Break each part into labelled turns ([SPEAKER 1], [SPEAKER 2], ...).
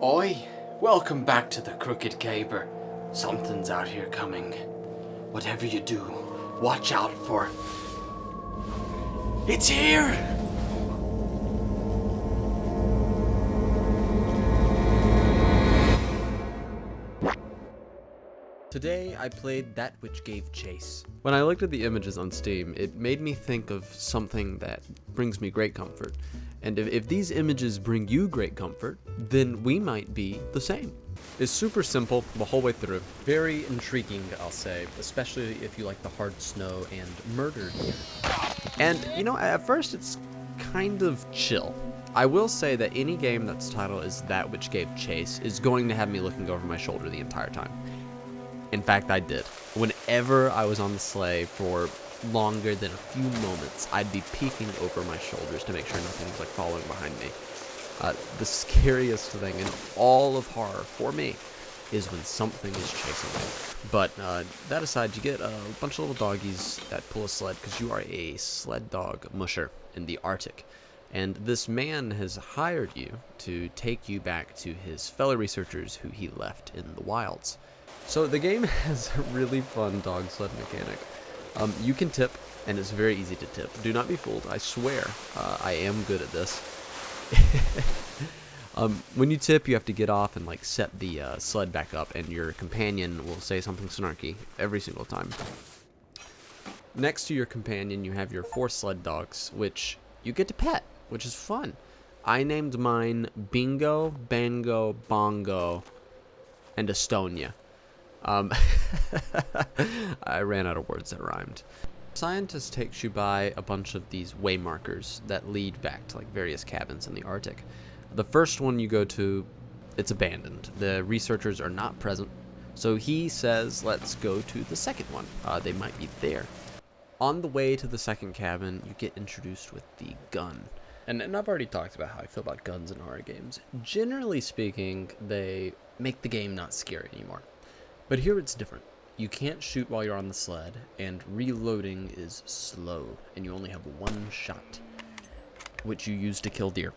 [SPEAKER 1] Oi, welcome back to the Crooked Caber. Something's out here coming. Whatever you do, watch out for... It's here!
[SPEAKER 2] Today, I played That Which Gave Chase. When I looked at the images on Steam, it made me think of something that brings me great comfort. And if these images bring you great comfort, then we might be the same. It's super simple the whole way through. Very intriguing, I'll say, especially if you like the hard snow and murder deer. And, you know, at first it's kind of chill. I will say that any game that's title is That Which Gave Chase is going to have me looking over my shoulder the entire time. In fact, I did. Whenever I was on the sleigh for longer than a few moments, I'd be peeking over my shoulders to make sure nothing was like following behind me. The scariest thing in all of horror for me is when something is chasing me. But that aside, you get a bunch of little doggies that pull a sled because you are a sled dog musher in the Arctic. And this man has hired you to take you back to his fellow researchers who he left in the wilds. So the game has a really fun dog sled mechanic. You can tip, and it's very easy to tip. Do not be fooled, I swear. I am good at this. When you tip, you have to get off and like set the sled back up, and your companion will say something snarky every single time. Next to your companion, you have your 4 sled dogs, which you get to pet, which is fun. I named mine Bingo, Bango, Bongo, and Estonia. I ran out of words that rhymed. Scientist takes you by a bunch of these way markers that lead back to like various cabins in the Arctic. The first one you go to, it's abandoned. The researchers are not present, so he says let's go to the second one. They might be there. On the way to the second cabin, you get introduced with the gun. And I've already talked about how I feel about guns in horror games. Generally speaking, they make the game not scary anymore. But here it's different. You can't shoot while you're on the sled, and reloading is slow, and you only have 1 shot, which you use to kill deer,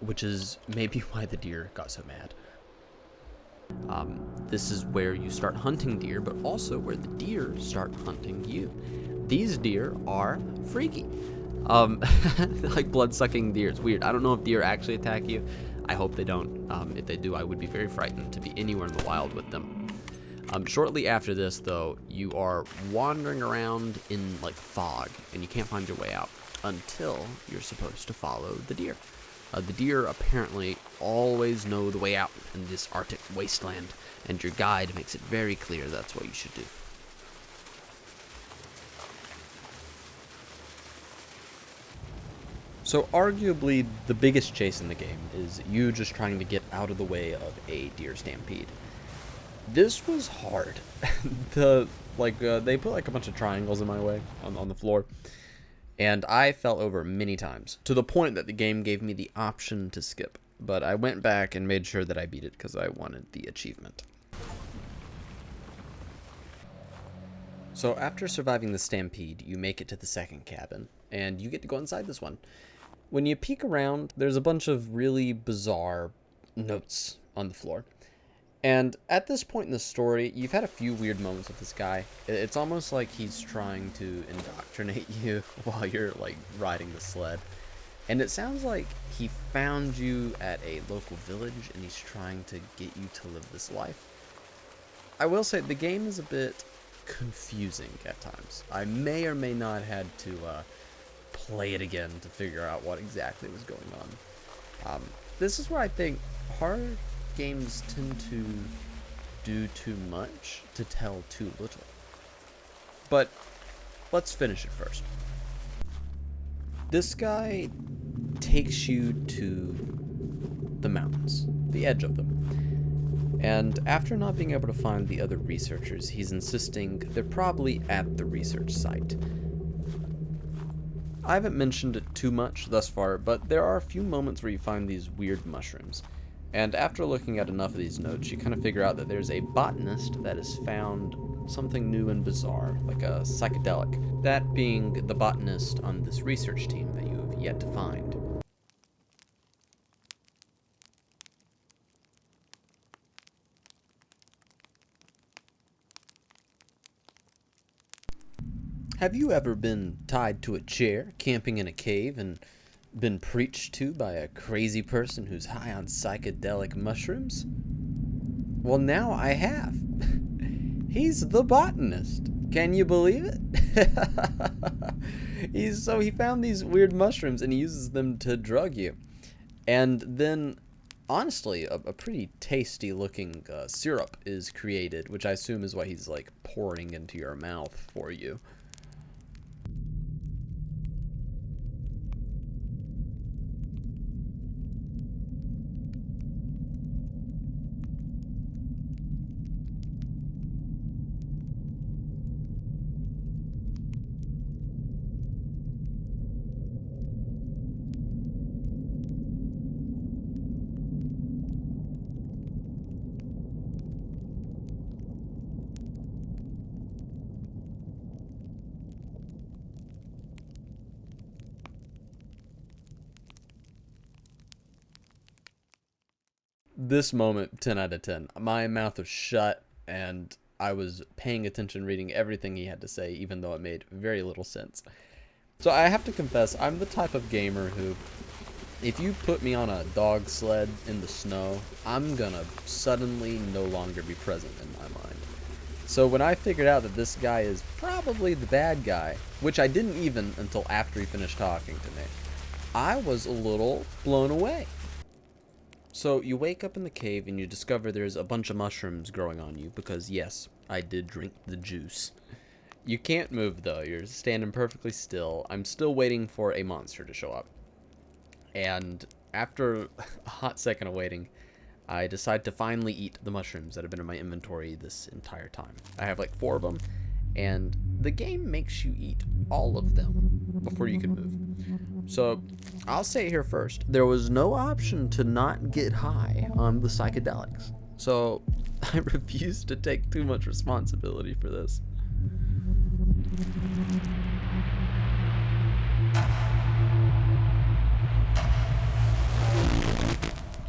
[SPEAKER 2] which is maybe why the deer got so mad. This is where you start hunting deer, but also where the deer start hunting you. These deer are freaky. Like blood-sucking deer. It's weird. I don't know if deer actually attack you. I hope they don't. If they do, I would be very frightened to be anywhere in the wild with them. Shortly after this, though, you are wandering around in, like, fog, and you can't find your way out until you're supposed to follow the deer. The deer apparently always know the way out in this Arctic wasteland, and your guide makes it very clear that's what you should do. So arguably, the biggest chase in the game is you just trying to get out of the way of a deer stampede. This was hard. They put like a bunch of triangles in my way on the floor, and I fell over many times to the point that the game gave me the option to skip. But I went back and made sure that I beat it because I wanted the achievement. So after surviving the stampede, you make it to the second cabin, and you get to go inside this one. When you peek around, there's a bunch of really bizarre notes on the floor. And at this point in the story, you've had a few weird moments with this guy. It's almost like he's trying to indoctrinate you while you're, like, riding the sled. And it sounds like he found you at a local village, and he's trying to get you to live this life. I will say, the game is a bit confusing at times. I may or may not had to play it again to figure out what exactly was going on. This is where I think horror games tend to do too much to tell too little. But let's finish it first. This guy takes you to the mountains, the edge of them. And after not being able to find the other researchers, he's insisting they're probably at the research site. I haven't mentioned it too much thus far, but there are a few moments where you find these weird mushrooms. And after looking at enough of these notes, you kind of figure out that there's a botanist that has found something new and bizarre, like a psychedelic. That being the botanist on this research team that you have yet to find. Have you ever been tied to a chair, camping in a cave, and been preached to by a crazy person who's high on psychedelic mushrooms? Well, now I have. He's the botanist. Can you believe it? He found these weird mushrooms and he uses them to drug you. And then, honestly, a pretty tasty looking syrup is created, which I assume is what he's like pouring into your mouth for you. This moment, 10 out of 10. My mouth was shut and I was paying attention, reading everything he had to say, even though it made very little sense. So I have to confess, I'm the type of gamer who, if you put me on a dog sled in the snow, I'm gonna suddenly no longer be present in my mind. So when I figured out that this guy is probably the bad guy, which I didn't even until after he finished talking to me, I was a little blown away. So you wake up in the cave and you discover there's a bunch of mushrooms growing on you because yes, I did drink the juice. You can't move though, you're standing perfectly still. I'm still waiting for a monster to show up. And after a hot second of waiting, I decide to finally eat the mushrooms that have been in my inventory this entire time. I have like 4 of them, and the game makes you eat all of them before you can move. So I'll say it here first, there was no option to not get high on the psychedelics. So I refuse to take too much responsibility for this.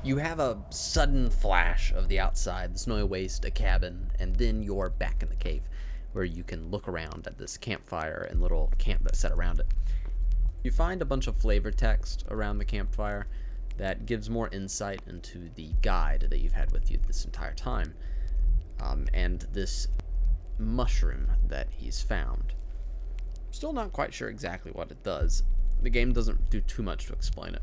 [SPEAKER 2] You have a sudden flash of the outside, the snowy waste, a cabin, and then you're back in the cave, where you can look around at this campfire and little camp that's set around it. You find a bunch of flavor text around the campfire that gives more insight into the guide that you've had with you this entire time, and this mushroom that he's found. Still not quite sure exactly what it does. The game doesn't do too much to explain it.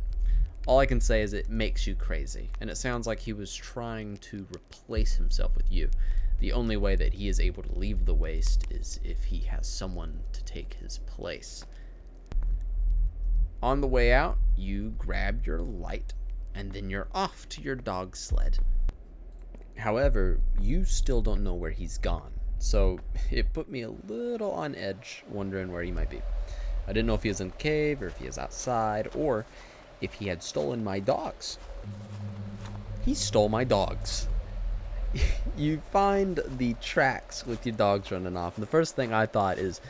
[SPEAKER 2] All I can say is it makes you crazy, and it sounds like he was trying to replace himself with you. The only way that he is able to leave the waste is if he has someone to take his place. On the way out, you grab your light, and then you're off to your dog sled. However, you still don't know where he's gone, so it put me a little on edge, wondering where he might be. I didn't know if he was in the cave, or if he was outside, or if he had stolen my dogs. He stole my dogs. You find the tracks with your dogs running off, and the first thing I thought is,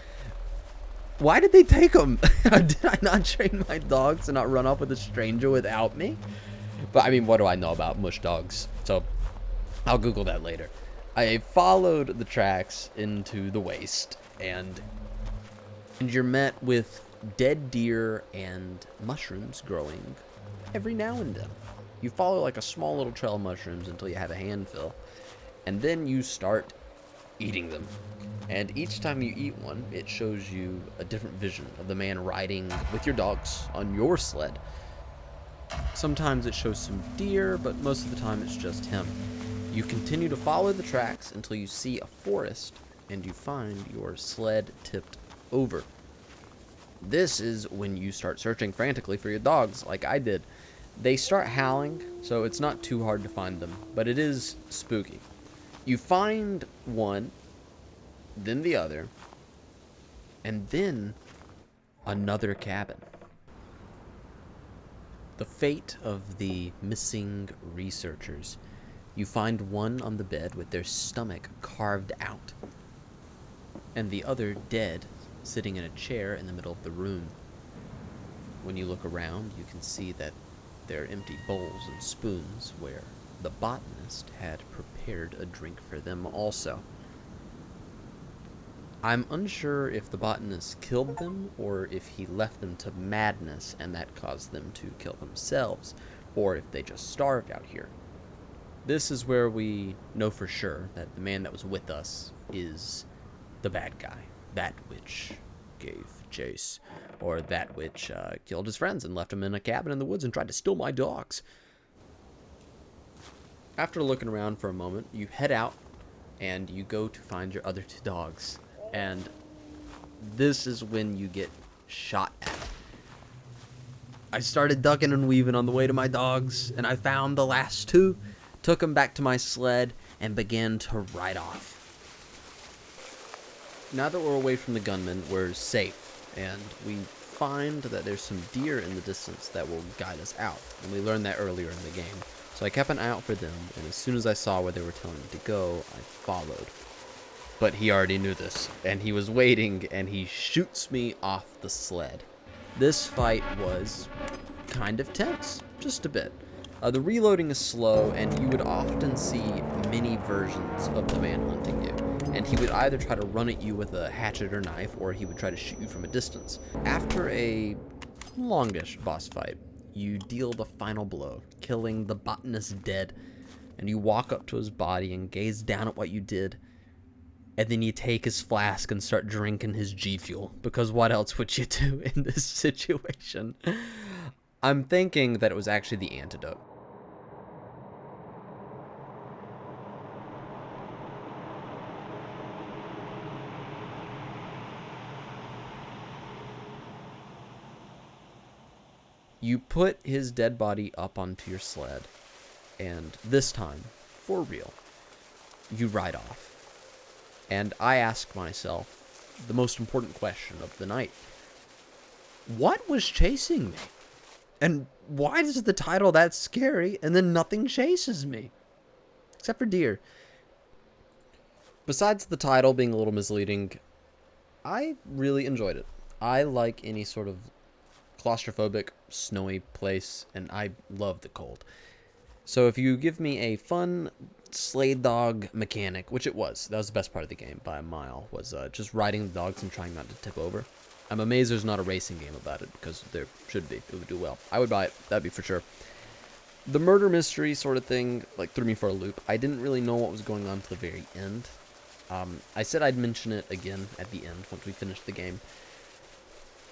[SPEAKER 2] why did they take them? Did I not train my dogs to not run off with a stranger without me? But I mean, what do I know about mush dogs? So I'll Google that later. I followed the tracks into the waste, and you're met with dead deer and mushrooms growing every now and then. You follow like a small little trail of mushrooms until you have a handful, and then you start eating them. And each time you eat one, it shows you a different vision of the man riding with your dogs on your sled. Sometimes it shows some deer, but most of the time it's just him. You continue to follow the tracks until you see a forest, and you find your sled tipped over. This is when you start searching frantically for your dogs, like I did. They start howling, so it's not too hard to find them, but it is spooky. You find one, then the other, and then another cabin. The fate of the missing researchers. You find one on the bed with their stomach carved out, and the other dead, sitting in a chair in the middle of the room. When you look around, you can see that there are empty bowls and spoons where the botanist had prepared a drink for them also. I'm unsure if the botanist killed them or if he left them to madness and that caused them to kill themselves, or if they just starved out here. This is where we know for sure that the man that was with us is the bad guy, that which gave chase, or that which killed his friends and left them in a cabin in the woods and tried to steal my dogs. After looking around for a moment, you head out and you go to find your other two dogs. And this is when you get shot at. I started ducking and weaving on the way to my dogs, and I found the last two, took them back to my sled, and began to ride off. Now that we're away from the gunmen, we're safe, and we find that there's some deer in the distance that will guide us out, and we learned that earlier in the game. So I kept an eye out for them, and as soon as I saw where they were telling me to go, I followed. But he already knew this, and he was waiting, and he shoots me off the sled. This fight was kind of tense, just a bit. The reloading is slow, and you would often see many versions of the man hunting you. And he would either try to run at you with a hatchet or knife, or he would try to shoot you from a distance. After a longish boss fight, you deal the final blow, killing the botanist dead, and you walk up to his body and gaze down at what you did. And then you take his flask and start drinking his G Fuel, because what else would you do in this situation? I'm thinking that it was actually the antidote. You put his dead body up onto your sled, and this time, for real, you ride off. And I ask myself the most important question of the night. What was chasing me? And why is the title that scary and then nothing chases me? Except for deer. Besides the title being a little misleading, I really enjoyed it. I like any sort of claustrophobic, snowy place, and I love the cold. So if you give me a fun sleigh dog mechanic, which it was, that was the best part of the game by a mile, was just riding the dogs and trying not to tip over. I'm amazed there's not a racing game about it, because there should be. It would do well. I would buy it. That'd be for sure. The murder mystery sort of thing threw me for a loop. I didn't really know what was going on to the very end. I said I'd mention it again at the end once we finished the game.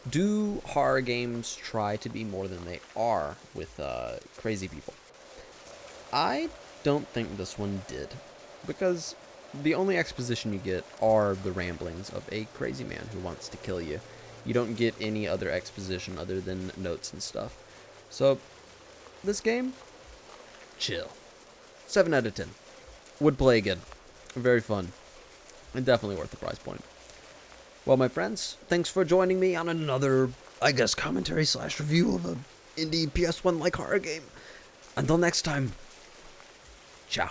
[SPEAKER 2] Do horror games try to be more than they are with crazy people? I don't think this one did, because the only exposition you get are the ramblings of a crazy man who wants to kill you. You don't get any other exposition other than notes and stuff. So, this game, chill. 7 out of 10. Would play again. Very fun. And definitely worth the price point. Well, my friends, thanks for joining me on another, commentary / review of a indie PS1-like horror game. Until next time, ciao.